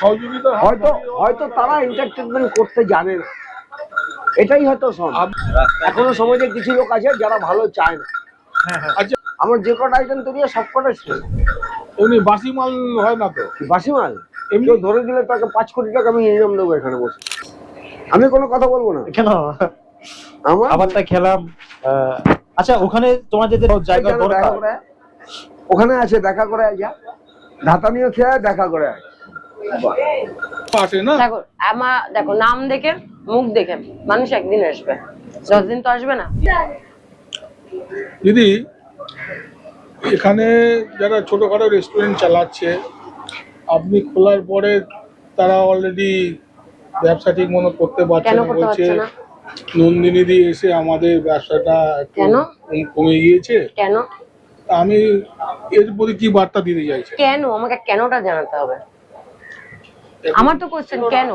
সহযোগিতা হয়তো হয়তো তারা এন্টারটেনমেন্ট করতে জানে না, এটাই হয়তো এখনো সমাজে কিছু লোক আছে যারা ভালো চায় না। আচ্ছা, আমার যে কটা আইটেম তৈরি হয় সব কটা এমনি বাসি মাল হয় না তো? বাসি মাল এমনি ধরে দিলে তাকে 5 কোটি টাকা আমি ইনকাম দেবো এখানে বসে। আমি কোনো কথা বলবো না কেন? আমার খাবারটা খেলাম। আচ্ছা, ওখানে তোমার যে জায়গা দরকার ওখানে আছে, দেখা করে যা ধাতানিও খেয়ে দেখা করে আসে না। দেখো দেখো নাম দেখে মুখ দেখে মানুষ একদিন আসবে, 10 দিন তো আসবে না। দিদি, এখানে যারা ছোটখাটো রেস্টুরেন্ট চালাচ্ছে, আপনি খোলার পরে তারা অলরেডি ব্যবসা ঠিক মতো করতে পারছে কেন না, করতে বলছে পারছে না? নন্দিনী দি এসে আমাদের ব্যবসাটা একটু কেন? কমে গিয়েছে। কেন? আমি এর প্রতি কি বার্তা দিতে চাইছি? কেন আমাকে কেনটা জানাতে হবে? আমার তো কোশ্চেন কেন।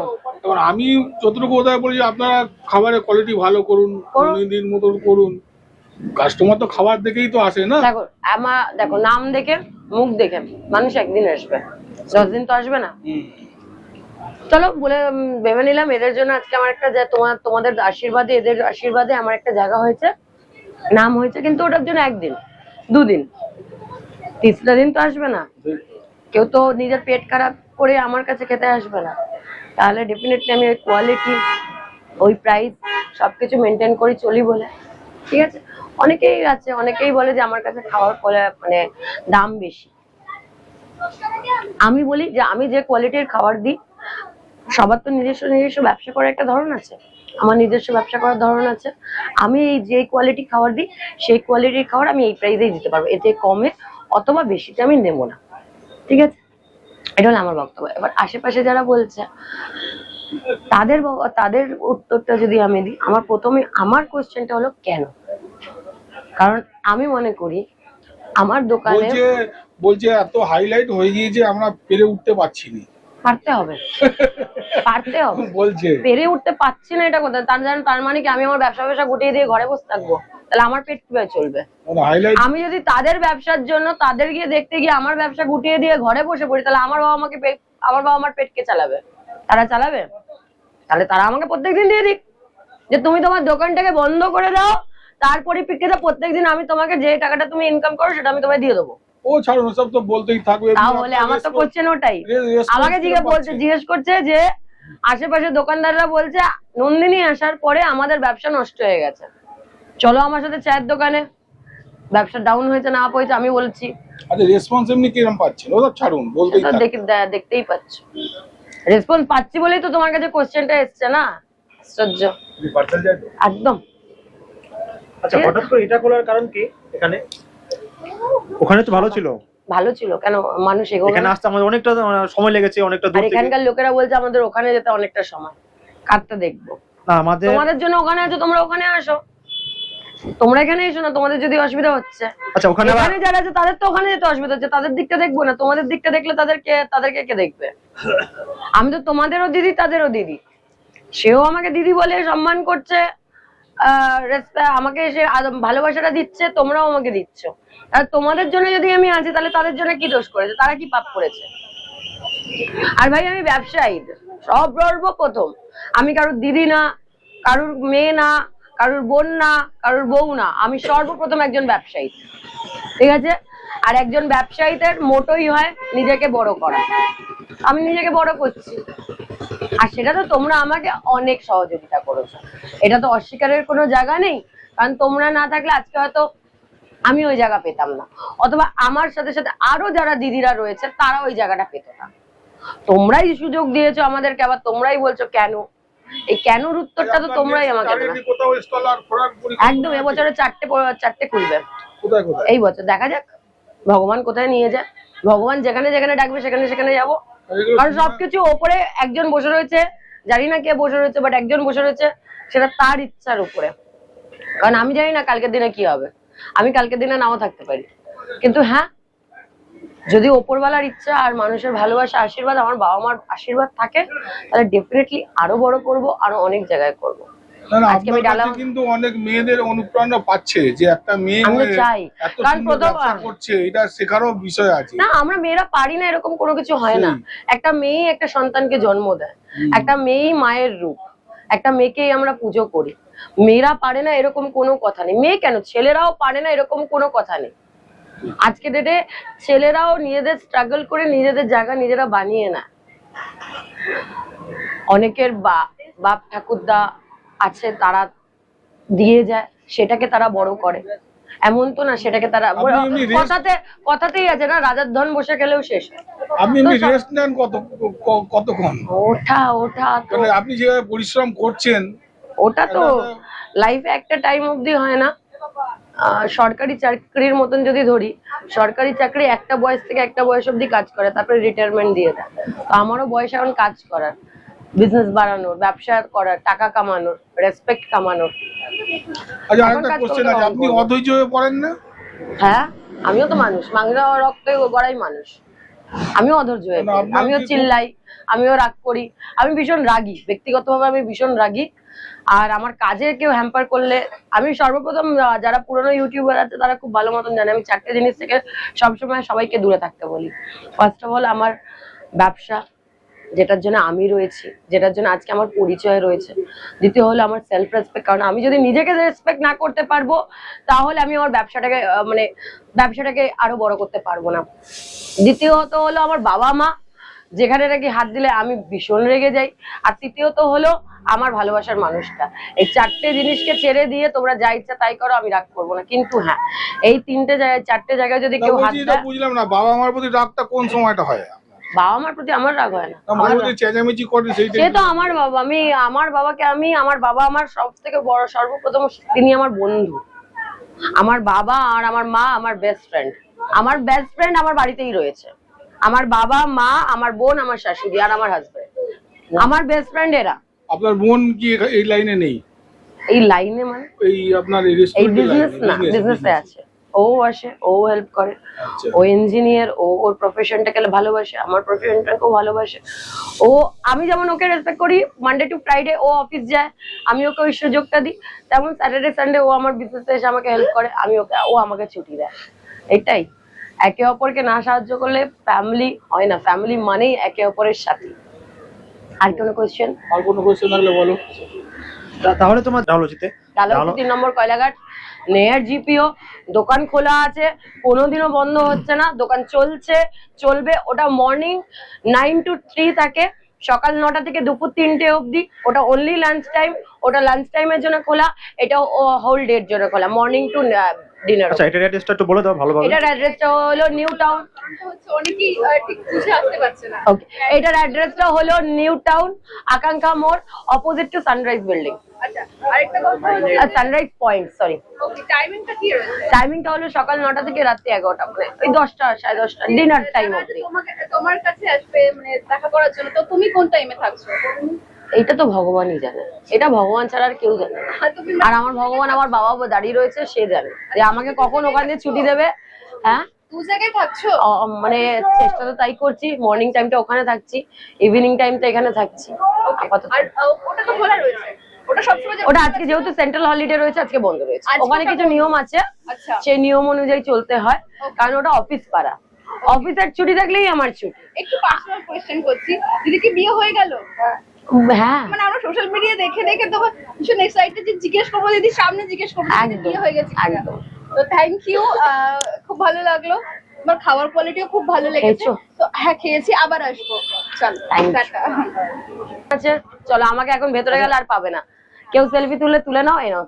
এবার আমি যতটুকু বোধহয় বলছি, আপনারা খাবারের কোয়ালিটি ভালো করুন, নন্দিনীর মতন করুন। কাস্টমার তো খাবার দেখেই তো আসে না। দেখো নাম দেখে মুখ দেখে মানুষ একদিন আসবে, 10 দিন তো আসবে না। চলো বলে ভেবে নিলাম এদের জন্য আজকে আমার একটা তোমাদের আশীর্বাদে, এদের আশীর্বাদে আমার একটা জায়গা হয়েছে, নাম হয়েছে। কিন্তু ওটার জন্য 1 দিন 2 দিন 3টা দিন তো আসবে না। কেউ তো নিজের পেট খারাপ করে আমার কাছে খেতে আসবে না। তাহলে ডেফিনেটলি আমি ওই কোয়ালিটি, ওই প্রাইস সবকিছু মেনটেন করি চলি বলে। ঠিক আছে, অনেকেই বলে যে আমার কাছে খাওয়ার মানে দাম বেশি। আমি বলি যে আমি যে কোয়ালিটির খাবার দিই, সবার তো নিজস্ব ব্যবসা করার একটা ধরন আছে, আমার নিজস্ব ব্যবসা করার ধরন আছে। আমি যে কোয়ালিটি খাবার দিই সেই কোয়ালিটির খাবার আমি এই প্রাইসেই দিতে পারবো, এতে কমে অথবা বেশিতে আমি নেবো না। ঠিক আছে, এটা হলো আমার বক্তব্য। এবার আশেপাশে যারা বলছে তাদের উত্তরটা যদি আমি দিই, আমার কোশ্চেনটা হলো কেন। কারণ আমি মনে করি আমার দোকানে বলছে এত হাইলাইট হয়ে গিয়েছে আমরা পেরে উঠতে পারছি না। পারতে হবে বলছে পেরে উঠতে পারছি না, এটা কোথায়? তার মানে কি আমি আমার ব্যবসা গুটিয়ে দিয়ে ঘরে বসে থাকবো? তাহলে আমার পেট কিভাবে চলবে? আমি যদি তাদের ব্যবসার জন্য তাদের গিয়ে দেখতে গিয়ে আমার ব্যবসা গুটিয়ে দিয়ে ঘরে বসে পড়ি, তাহলে আমার বাবা আমার পেট কে চালাবে? তারা চালাবে? তাহলে তারা আমাকে প্রত্যেকদিন দিয়ে দিক, যে তুমি তোমার দোকানটাকে বন্ধ করে দাও, তার পরিপ্রেক্ষিতে প্রত্যেকদিন আমি তোমাকে যে টাকাটা তুমি ইনকাম করো সেটা আমি তোমায় দিয়ে দেবো। ও ছাড়ুন, সব তো বলতেই থাকবে। তাহলে আমার তো কোশ্চেন ওটাই, আমাকে জিজ্ঞেস করছে যে আশেপাশে দোকানদাররা বলছে নন্দিনী আসার পরে আমাদের ব্যবসা নষ্ট হয়ে গেছে, চলো আমার সাথে চায়ের দোকানে। ব্যবসা ডাউন হয়েছে না আপ হয়েছে আমি বলছি। আচ্ছা, রেসপন্স এমনি কিরকম পাচ্ছেন? ওটা ছাড়ুন, বলতেই দেখতেই পাচ্ছ রেসপন্স পাচ্ছি বলেই তো তোমার কাছে কোশ্চেনটা এসছে না। আশ্চর্য একদম। আচ্ছা, হঠাৎ করে এটা খোলার কারণ কি? ওখানে তো ভালো ছিল কেন? মানুষ এখানে আসতে আমাদের অনেকটা সময় লেগেছে, অনেকটা দূর থেকে। এখানকার লোকেরা বলছে আমাদের ওখানে যেতে অনেকটা সময়। কাটতে দেখবো না, তোমাদের জন্য ওখানে আছো, তোমরা ওখানে আসো, তোমরা এখানে এসো না তোমাদের যদি অসুবিধা হচ্ছে। আচ্ছা, ওখানে যারা আছে তাদের তো ওখানে যেতে অসুবিধা হচ্ছে, তাদের দিকটা দেখবো না? তোমাদের দিকটা দেখলে তাদেরকে কে দেখবে? আমি তো তোমাদেরও দিদি তাদেরও দিদি, সেও আমাকে দিদি বলে সম্মান করছে, আমাকে এসে ভালোবাসাটা দিচ্ছে, তোমরাও আমাকে দিচ্ছ। আর তোমাদের জন্য যদি আমি আছি তাহলে তাদের জন্য কি দোষ করেছে? তারা কি পাপ করেছে? আর ভাই আমি ব্যবসায়ী, সর্বপ্রথম আমি কারোর দিদি না, কারোর মেয়ে না, কারোর বোন না, কারোর বউ না, আমি সর্বপ্রথম একজন ব্যবসায়ী। ঠিক আছে, আর একজন ব্যবসায়ীদের মোটোই হয় নিজেকে বড় করা। আমি নিজেকে বড় করছি, আর সেটা তো তোমরা আমাকে অনেক সহযোগিতা করেছো, এটা তো অস্বীকারের কোনো জায়গা নেই। কারণ তোমরা না থাকলে আজকে হয়তো আমি ওই জায়গা পেতাম না, অথবা আমার সাথে সাথে আরো যারা দিদিরা রয়েছে তারা ওই জায়গাটা পেত না। তোমরাই সুযোগ দিয়েছো আমাদেরকে, আবার তোমরাই বলছো কেন। এই কেনর উত্তরটা তো তোমরাই আমাকে দেবে। একদম এবছরে 4টে খুলবে। এই বছর দেখা যাক ভগবান কোথায় নিয়ে যায়, ভগবান যেখানে যেখানে ডাকবে সেখানে যাবো। কারণ সবকিছু ওপরে একজন বসে রয়েছে, জানি না কে বসে রয়েছে, বাট একজন বসে রয়েছে, সেটা তার ইচ্ছার উপরে। কারণ আমি জানি না কালকের দিনে কি হবে, আমি কালকের দিনে নাও থাকতে পারি। কিন্তু হ্যাঁ, যদি ওপরওয়ালার ইচ্ছা আর মানুষের ভালোবাসা, আশীর্বাদ, আমার বাবা মার আশীর্বাদ থাকে, তাহলে ডেফিনেটলি আরো বড় করব, আরো অনেক জায়গায় করব। না না, আজকে আমি আপনার ডালা কাছে কিন্তু অনেক মেয়েদের অনুপ্রেরণা পাচ্ছে যে একটা মেয়ে আমি তো হয়ে চাই, এত কারণ সুন্দর প্রথম ব্যবসা করছে, এটা শেখারও বিষয় আছে। না আমরা মেয়েরা পারি না এরকম কোনো কিছু হয় না। একটা মেয়ে একটা সন্তানকে জন্ম দেয়, একটা মেয়েই মায়ের রূপ, একটা মেয়েকেই আমরা পুজো করি। মেয়েরা পারে না এরকম কোনো কথা নেই, মেয়ে কেন ছেলেরাও পারে না এরকম কোনো কথা নেই। আজকে ডেটে ছেলেরাও নিজেদের স্ট্রাগল করে নিজেদের জায়গা নিজেরা বানিয়ে না। অনেকের বাপ ঠাকুরদা আছে, তারা দিয়ে যায়, সেটাকে তারা বড় করে। এমন তো না সেটাকে তারা কথাতেই আছে না, রাজার ধন বসে গেলেও শেষ। আপনি রেস্ট নেন কতক্ষণ? ওঠা তো মানে আপনি যেভাবে পরিশ্রম করছেন, ওটা তো লাইফে একটা টাইম অবধি হয় না। সরকারি চাকরির মতন যদি ধরি, সরকারি চাকরি একটা বয়স থেকে একটা বয়স অবধি কাজ করে, তারপরে রিটায়ারমেন্ট দিয়ে দেয়। তো আমারও বয়স এখন কাজ করার, বিজনেস বাড়ানোর, ব্যবসা করার, টাকা কামানোর, রেসপেক্ট কামানোর। আচ্ছা আরেকটা কোশ্চেন আছে, আপনি অধৈর্য হয়ে পড়েন না? হ্যাঁ, আমিও তো মানুষ, মাংরা রক্তে গড়াই মানুষ। আমিও অধৈর্য হয়ে পড়ি, আমিও চিল্লাই, আমিও রাগ করি। আমি ভীষণ রাগী, ব্যক্তিগতভাবে আমি ভীষণ রাগী। আর আমার কাজে কেউ হ্যাম্পার করলে, আমি সর্বপ্রথম যারা পুরনো ইউটিউবার আছে তারা খুব ভালো মতন জানে, আমি 4টে জিনিস থেকে সবসময় সবাইকে দূরে থাকতে বলি। ফার্স্ট অফ অল আমার ব্যবসা, যেটার জন্য আমি রয়েছি, যেটার জন্য আজকে আমার পরিচয় রয়েছে। দ্বিতীয় হলো আমার সেলফ রেসপেক্ট, কারণ আমি যদি নিজেকে রেসপেক্ট না করতে পারবো তাহলে আমি আমার ব্যবসাটাকে আরো বড় করতে পারবো না। দ্বিতীয়ত হলো আমার বাবা মা, যেখানে নাকি হাত দিলে আমি ভীষণ রেগে যাই। আর তৃতীয়ত হলো আমার ভালোবাসার মানুষটা। এই 4টে জিনিসকে ছেড়ে দিয়ে তোমরা যা ইচ্ছা তাই করো, আমি রাগ করবো না। কিন্তু হ্যাঁ, এই 4টে জায়গায় যদি কেউ হাত দেয়। বুঝলাম না, বাবা মার প্রতি রাগটা কোন সময়টা হয়? বাবা মার প্রতি আমার রাগ হয় না, চেঁচামেচি করে সে তো আমার বাবা। আমার বাবাকে আমার বাবা আমার সব থেকে বড়, সর্বপ্রথম তিনি আমার বন্ধু। আমার বাবা আর আমার মা আমার বেস্ট ফ্রেন্ড। আমার বেস্ট ফ্রেন্ড আমার বাড়িতেই রয়েছে। আমার বাবা, মা, আমার বোন, আমার শাশুড়ি আর আমার হাজবেন্ড, আমার বেস্ট ফ্রেন্ড এরা। আপনার বোন কি এই লাইনে নেই? এই লাইনে মানে এই আপনার এই বিজনেস না, বিজনেসে আছে। ও আসে, ও হেল্প করে, ও ইঞ্জিনিয়ার, ও ওর প্রফেশনটাকে ভালোবাসে, আমার প্রফেশনটাকেও ভালোবাসে। আমি যেমন ওকে রেসপেক্ট করি, মানডে টু ফ্রাইডে ও অফিস যায়, আমি ওকে ওই সুযোগটা দিই, তেমন স্যাটারডে সানডে ও আমার বিজনেসে এসে আমাকে হেল্প করে, ও আমাকে ছুটি দেয়। এটাই, একে অপরকে না সাহায্য করলে ফ্যামিলি হয় না। ফ্যামিলি মানেই একে অপরের সাথী। আর কোনো কোয়েশ্চেন? আর কোনো কোয়েশ্চেন থাকলে বলো। তাহলে তোমার ডালহৌসিতে 3 নম্বর কয়লাঘাট নেয়ার জিপিও দোকান খোলা আছে, কোনোদিনও বন্ধ হচ্ছে না, দোকান চলবে। ওটা মর্নিং 9 to 3 থাকে, সকাল 9টা থেকে দুপুর 3টে অবধি। ওটা অনলি লাঞ্চ টাইম, ওটা লাঞ্চ টাইমের জন্য খোলা, এটা হোল ডের জন্য খোলা, মর্নিং টু ডিনার। আচ্ছা, এটার অ্যাড্রেসটা একটু বলে দাও ভালোভাবে। এটার অ্যাড্রেসটা হলো নিউ টাউন। অনেকেই ঠিক বুঝে আসতে পারছে না। ওকে, এটার অ্যাড্রেসটা হলো নিউ টাউন, আকাঙ্ক্ষা মোড়, অপোজিট টু সানরাইজ বিল্ডিং। আচ্ছা, আরেকটা কথা হচ্ছে সানরাইজ পয়েন্ট, সরি। ওকে, টাইমিংটা কি রয়েছে? টাইমিংটা হলো সকাল 9টা থেকে রাত্রি 11টা, মানে ওই 10টা 10:30 ডিনার টাইম অবধি। তোমার কাছে আসবে মানে দেখা করার জন্য, তো তুমি কোন টাইমে থাকছো? এইটা তো ভগবানই জানে, এটা ভগবান ছাড়া আর কেউ জানে না। আর আমার ভগবান, আমার বাবা দাঁড়িয়ে রয়েছে, সে জানে যে আমাকে কখন ওখান দিয়ে ছুটি দেবে। হ্যাঁ, 2 জায়গায় থাকছো? মানে চেষ্টা তো তাই করছি, মর্নিং টাইমটা ওখানে থাকছি, ইভিনিং টাইমটা এখানে থাকছি আপাতত। আর ওটা তো খোলা রয়েছে, ওটা সবসময় ওটা আজকে যেহেতু সেন্ট্রাল হলিডে রয়েছে, আজকে বন্ধ রয়েছে। ওখানে কিছু নিয়ম আছে, আচ্ছা, সেই নিয়ম অনুযায়ী চলতে হয়, কারণ ওটা অফিস পাড়া। অফিসের ছুটি থাকলেই আমার ছুটি। একটু পার্সোনাল কোশ্চেন করছি, দিদি কি বিয়ে হয়ে গেল? হ্যাঁ, মানে আমরা সোশ্যাল মিডিয়া দেখে তো ভীষণ এক্সাইটেড যে জিজ্ঞেস করবো, দিদি সামনে জিজ্ঞেস করবো বিয়ে হয়ে গেছে কিনা। তো থ্যাংক ইউ, খুব ভালো লাগলো, তোমার খাবার কোয়ালিটিও খুব ভালো লেগেছে। তো হ্যাঁ, খেয়েছি, আবার আসবো। চলো, টাটা। আচ্ছা চলো, আমাকে এখন ভেতরে গেলে আর পাবে না কেউ। সেলফি তুলে নাও, এই নাও।